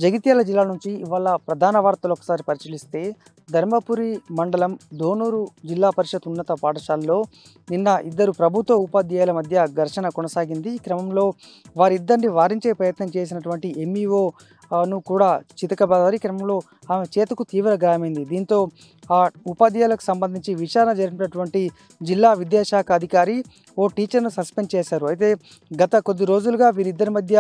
జగిత్యాల జిల్లా నుంచి ఇవాళ ప్రధాన వార్తలు ఒకసారి పరిశీలిస్తే ధర్మపురి మండలం దోనూరు జిల్లా పరిషత్ ఉన్నత పాఠశాలలో నిన్న ఇద్దరు ప్రభుత్వ ఉపాధ్యాయుల మధ్య ఘర్షణ కొనసాగింది. ఈ క్రమంలో వారిద్దరిని వారించే ప్రయత్నం చేసినటువంటి ఎంఈఓ ను కూడా చితకబాదారు. ఈ క్రమంలో ఆమె చేతుకు తీవ్ర గాయమైంది. దీంతో ఆ ఉపాధ్యాయులకు సంబంధించి విచారణ జరిపినటువంటి జిల్లా విద్యాశాఖ అధికారి ఓ టీచర్ను సస్పెండ్ చేశారు. అయితే గత కొద్ది రోజులుగా వీరిద్దరి మధ్య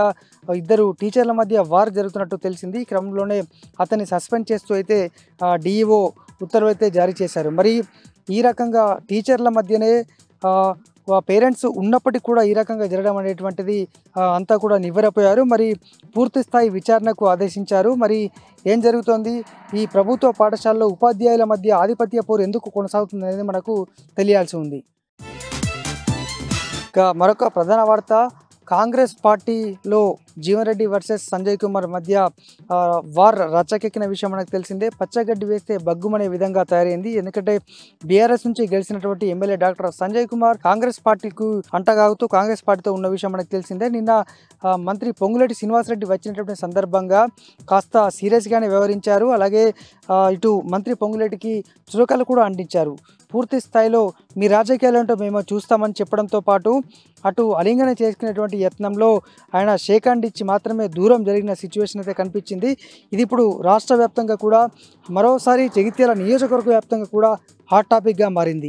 ఇద్దరు టీచర్ల మధ్య వార్ జరుగుతున్నట్టు తెలిసింది. ఈ క్రమంలోనే అతన్ని సస్పెండ్ చేస్తూ అయితే డిఈఓ ఉత్తర్వు అయితే జారీ చేశారు. మరి ఈ రకంగా టీచర్ల మధ్యనే పేరెంట్స్ ఉన్నప్పటికీ కూడా ఈ రకంగా జరగడం అనేటువంటిది అంతా కూడా నివ్వెరపోయారు. మరి పూర్తి స్థాయి విచారణకు ఆదేశించారు. మరి ఏం జరుగుతోంది, ఈ ప్రభుత్వ పాఠశాలలో ఉపాధ్యాయుల మధ్య ఆధిపత్య పోరు ఎందుకు కొనసాగుతుంది అనేది మనకు తెలియాల్సి ఉంది. ఇక మరొక ప్రధాన వార్త, కాంగ్రెస్ పార్టీలో జీవన్ రెడ్డి వర్సెస్ సంజయ్ కుమార్ మధ్య వార్ రచ్చకెక్కిన విషయం మనకు తెలిసిందే. పచ్చగడ్డి వేస్తే బగ్గుమనే విధంగా తయారైంది. ఎందుకంటే బీఆర్ఎస్ నుంచి గెలిచినటువంటి ఎమ్మెల్యే డాక్టర్ సంజయ్ కుమార్ కాంగ్రెస్ పార్టీకు అంటగాగుతూ కాంగ్రెస్ పార్టీతో ఉన్న విషయం మనకు తెలిసిందే. నిన్న మంత్రి పొంగులేటి శ్రీనివాసరెడ్డి వచ్చినటువంటి సందర్భంగా కాస్త సీరియస్గానే వ్యవహరించారు. అలాగే ఇటు మంత్రి పొంగులేటికి చురకలు కూడా అందించారు. పూర్తి స్థాయిలో మీ రాజకీయాలు ఏంటో మేము చూస్తామని చెప్పడంతో పాటు అటు అలింగన చేసుకునేటువంటి యత్నంలో ఆయన షేక్ హ్యాండ్ ఇచ్చి మాత్రమే దూరం జరిగిన సిచ్యువేషన్ అయితే కనిపించింది. ఇది ఇప్పుడు రాష్ట్ర వ్యాప్తంగా కూడా మరోసారి జగిత్యాల నియోజకవర్గ వ్యాప్తంగా కూడా హాట్ టాపిక్గా మారింది.